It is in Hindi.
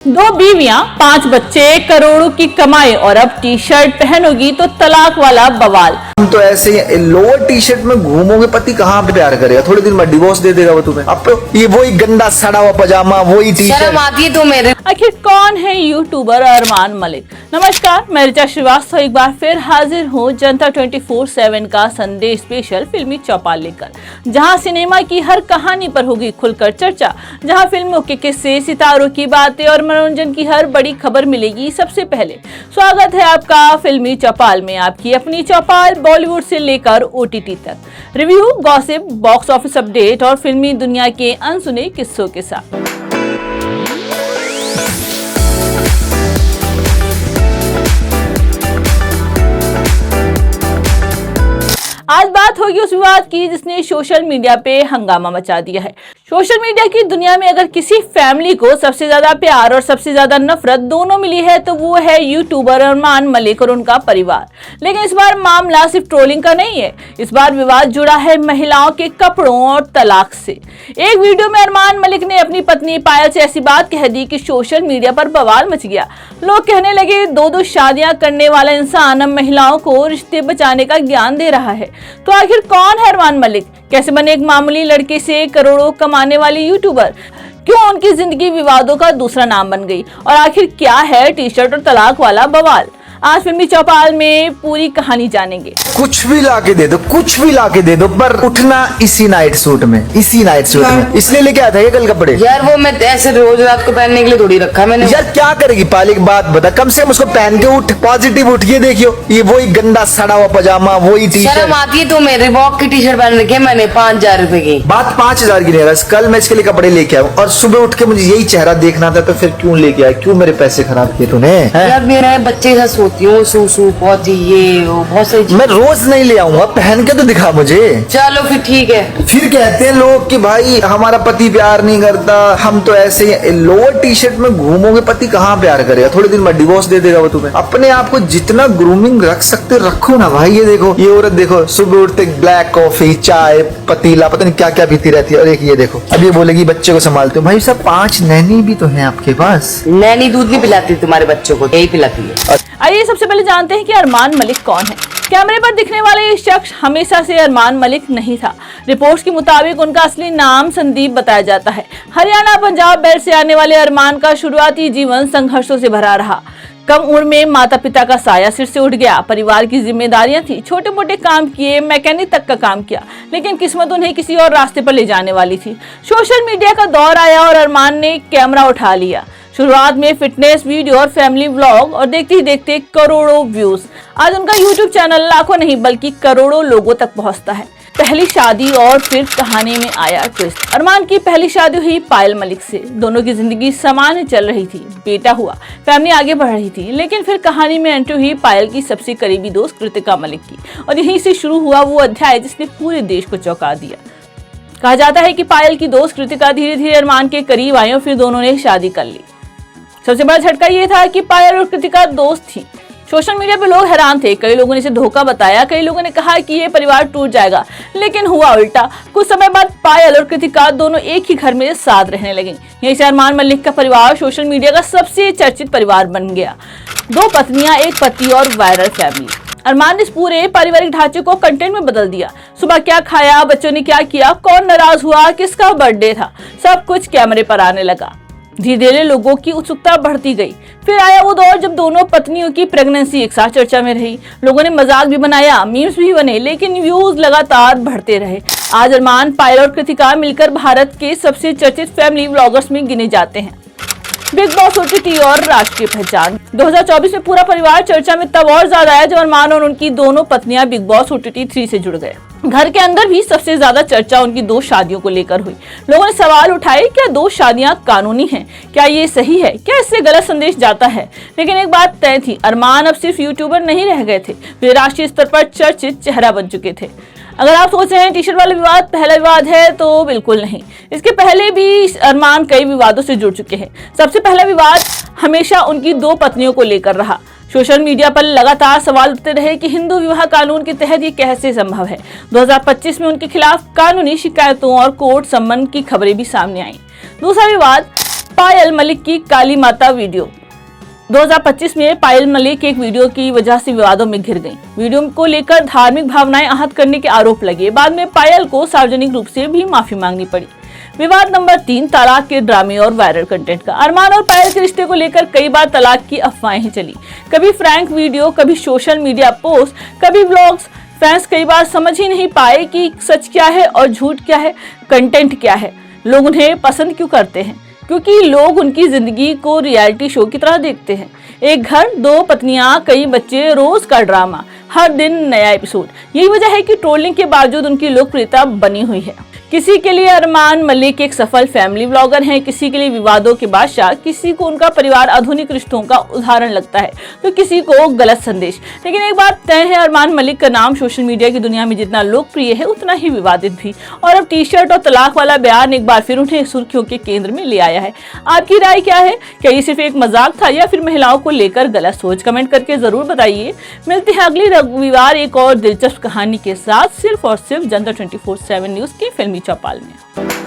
दो बीवियां, 5 बच्चे, करोड़ों की कमाई और अब टी शर्ट पहनोगी तो तलाक वाला बवाल। तुम तो ऐसे लोअर टी शर्ट में घूमोगे, पति कहाँ पे प्यार करेगा? थोड़े दिन बाद डिवोर्स दे देगा वो तुम्हें। अब तो ये वही गंदा सड़ा हुआ पजामा, वही टी शर्ट। शर्म आती है तो मेरे। आखिर कौन है यूट्यूबर अरमान मलिक? नमस्कार, मैं ऋचा श्रीवास्तव एक बार फिर हाजिर हूँ जनता 24/7 का संडे स्पेशल फिल्मी चौपाल लेकर, जहाँ सिनेमा की हर कहानी पर होगी खुलकर चर्चा, जहाँ फिल्मों के किस्से, सितारों की बातें और मनोरंजन की हर बड़ी खबर मिलेगी सबसे पहले। स्वागत है आपका फिल्मी चौपाल में, आपकी अपनी चौपाल बॉलीवुड से लेकर OTT तक। Review, gossip, box office update और फिल्मी दुनिया के अनसुने किस्सों के साथ। आज बात होगी उस विवाद की जिसने सोशल मीडिया पे हंगामा मचा दिया है। सोशल मीडिया की दुनिया में अगर किसी फैमिली को सबसे ज्यादा प्यार और सबसे ज्यादा नफरत दोनों मिली है तो वो है यूट्यूबर अरमान मलिक और उनका परिवार। लेकिन इस बार मामला सिर्फ ट्रोलिंग का नहीं है, इस बार विवाद जुड़ा है महिलाओं के कपड़ों और तलाक से। एक वीडियो में अरमान मलिक ने अपनी पत्नी पायल से ऐसी बात कह दी कि सोशल मीडिया पर बवाल मच गया। लोग कहने लगे, दो शादियां करने वाला इंसान अब महिलाओं को रिश्ते बचाने का ज्ञान दे रहा है। तो आखिर कौन है अरमान मलिक? कैसे बने एक मामूली लड़के से करोड़ों कमाने वाले यूट्यूबर? क्यों उनकी जिंदगी विवादों का दूसरा नाम बन गई? और आखिर क्या है टी शर्ट और तलाक वाला बवाल? आज फिल्मी चौपाल में पूरी कहानी जानेंगे। कुछ भी लाके दे दो, कुछ भी लाके दे दो, पर उठना इसी नाइट सूट में, इसी नाइट सूट में। इसलिए लेके आया था ये कल कपड़े। यार वो मैं ऐसे रोज रात को पहनने के लिए थोड़ी रखा मैंने। यार क्या करेगी पाली की बात बता, कम से कम उसको पहन के उठ, पॉजिटिव उठ। ये देखियो, ये वही गंदा सड़ा हुआ पजामा, वही टी शर्म शर्ट। आती है तो मेरे रिबॉक की टी शर्ट पहन रखी है मैंने 5000 रुपए की। बात 5000 की नहीं है, कल मैं इसके लिए कपड़े लेके आया और सुबह उठ के मुझे यही चेहरा देखना था, तो फिर क्यों लेके आया? क्यों मेरे पैसे खराब किए तूने? यार मेरे बच्चे के साथ सोती हूँ, सू पहुंची ये वो बहुत सही। मैं रोज नहीं ले आऊंगा, पहन के तो दिखा मुझे। चलो फिर ठीक है। फिर कहते हैं लोग कि भाई हमारा पति प्यार नहीं करता, हम तो ऐसे लोअर टी शर्ट में घूमोगे, पति कहाँ प्यार करेगा? थोड़े दिन बाद डिवोर्स दे देगा वो तुम्हें। अपने आप को जितना ग्रूमिंग रख सकते रखो ना भाई। ये देखो, ये औरत देखो, सुबह उठते ब्लैक कॉफी, चाय, पतीला, पता नहीं क्या क्या पीती रहती है। और एक ये देखो, अब ये बोलेगी बच्चे को संभालते हो। भाई सब 5 नैनी भी तो है आपके पास। नैनी दूध भी पिलाती है तुम्हारे बच्चों को, यही पिलाती है। आइए सबसे पहले जानते हैं कि अरमान मलिक कौन है। कैमरे पर दिखने वाले ये शख्स हमेशा से अरमान मलिक नहीं था। रिपोर्ट्स के मुताबिक उनका असली नाम संदीप बताया जाता है। हरियाणा पंजाब बेल्ट से आने वाले अरमान का शुरुआती जीवन संघर्षों से भरा रहा। कम उम्र में माता पिता का साया सिर से उठ गया, परिवार की जिम्मेदारियां थी, छोटे मोटे काम किए, मैकेनिक तक का काम किया, लेकिन किस्मत उन्हें किसी और रास्ते पर ले जाने वाली थी। सोशल मीडिया का दौर आया और अरमान ने कैमरा उठा लिया। शुरुआत में फिटनेस वीडियो और फैमिली व्लॉग, और देखते ही देखते करोड़ों व्यूज। आज उनका यूट्यूब चैनल लाखों नहीं बल्कि करोड़ों लोगों तक पहुंचता है। पहली शादी और फिर कहानी में आया ट्विस्ट। अरमान की पहली शादी हुई पायल मलिक से। दोनों की जिंदगी सामान्य चल रही थी, बेटा हुआ, फैमिली आगे बढ़ रही थी। लेकिन फिर कहानी में एंट्री हुई पायल की सबसे करीबी दोस्त कृतिका मलिक की, और यहीं से शुरू हुआ वो अध्याय जिसने पूरे देश को चौंका दिया। कहा जाता है कि पायल की दोस्त कृतिका धीरे धीरे अरमान के करीब आई और फिर दोनों ने शादी कर ली। सबसे बड़ा झटका ये था कि पायल और कृतिका दोस्त थी। सोशल मीडिया पे लोग हैरान थे। कई लोगों ने इसे धोखा बताया, कई लोगों ने कहा कि ये परिवार टूट जाएगा, लेकिन हुआ उल्टा। कुछ समय बाद पायल और कृतिका दोनों एक ही घर में साथ रहने लगे। यहीं से अरमान मलिक का परिवार सोशल मीडिया का सबसे चर्चित परिवार बन गया। 2 पत्नियां, 1 पति और वायरल फैमिली। अरमान ने इस पूरे पारिवारिक ढांचे को कंटेंट में बदल दिया। सुबह क्या खाया, बच्चों ने क्या किया, कौन नाराज हुआ, किसका बर्थडे था, सब कुछ कैमरे पर आने लगा। धीरे धीरे लोगों की उत्सुकता बढ़ती गई। फिर आया वो दौर जब दोनों पत्नियों की प्रेगनेंसी एक साथ चर्चा में रही। लोगों ने मजाक भी बनाया, मीम्स भी बने, लेकिन व्यूज लगातार बढ़ते रहे। आज अरमान, पायल और कृतिका मिलकर भारत के सबसे चर्चित फैमिली व्लॉगर्स में गिने जाते हैं। बिग बॉस OTT और राष्ट्रीय पहचान। 2024 में पूरा परिवार चर्चा में तब और ज्यादा आया जब अरमान और उनकी दोनों पत्नियां बिग बॉस OTT 3 से जुड़ गए। घर के अंदर भी सबसे ज्यादा चर्चा उनकी 2 शादियों को लेकर हुई। लोगों ने सवाल उठाए, क्या 2 शादियां कानूनी हैं? क्या ये सही है? क्या इससे गलत संदेश जाता है? लेकिन एक बात तय थी, अरमान अब सिर्फ यूट्यूबर नहीं रह गए थे, वे राष्ट्रीय स्तर पर चर्चित चेहरा बन चुके थे। अगर आप सोच रहे हैं टी शर्ट वाला विवाद पहला विवाद है, तो बिल्कुल नहीं। इसके पहले भी अरमान कई विवादों से जुड़ चुके हैं। सबसे पहला विवाद हमेशा उनकी 2 पत्नियों को लेकर रहा। सोशल मीडिया पर लगातार सवाल उठते रहे कि हिंदू विवाह कानून के तहत ये कैसे संभव है। 2025 में उनके खिलाफ कानूनी शिकायतों और कोर्ट सम्मन की खबरें भी सामने आई। दूसरा विवाद पायल मलिक की काली माता वीडियो। 2025 में पायल मलिक एक वीडियो की वजह से विवादों में घिर गईं। वीडियो को लेकर धार्मिक भावनाएं आहत करने के आरोप लगे। बाद में पायल को सार्वजनिक रूप से भी माफी मांगनी पड़ी। विवाद नंबर 3, तलाक के ड्रामे और वायरल कंटेंट का। अरमान और पायल के रिश्ते को लेकर कई बार तलाक की अफवाहें ही चली। कभी फ्रैंक वीडियो, कभी सोशल मीडिया पोस्ट, कभी व्लॉग्स। फैंस कई बार समझ ही नहीं पाए कि सच क्या है और झूठ क्या है, कंटेंट क्या है। लोग उन्हें पसंद क्यों करते हैं? क्योंकि लोग उनकी जिंदगी को रियलिटी शो की तरह देखते हैं। एक घर, 2 पत्नियां, कई बच्चे, रोज का ड्रामा, हर दिन नया एपिसोड। यही वजह है कि ट्रोलिंग के बावजूद उनकी लोकप्रियता बनी हुई है। किसी के लिए अरमान मलिक एक सफल फैमिली व्लॉगर हैं, किसी के लिए विवादों के बादशाह, किसी को उनका परिवार आधुनिक रिश्तों का उदाहरण लगता है, तो किसी को गलत संदेश। लेकिन एक बात तय है, अरमान मलिक का नाम सोशल मीडिया की दुनिया में जितना लोकप्रिय है उतना ही विवादित भी। और अब टी शर्ट और तलाक वाला बयान एक बार फिर उन्हें सुर्खियों के केंद्र में ले आया है। आपकी राय क्या है? क्या ये सिर्फ एक मजाक था या फिर महिलाओं को लेकर गलत सोच? कमेंट करके जरूर बताइए। मिलते हैं अगली रविवार एक और दिलचस्प कहानी के साथ, सिर्फ और सिर्फ जनता 24/7 न्यूज की फिल्मी चौपाल में।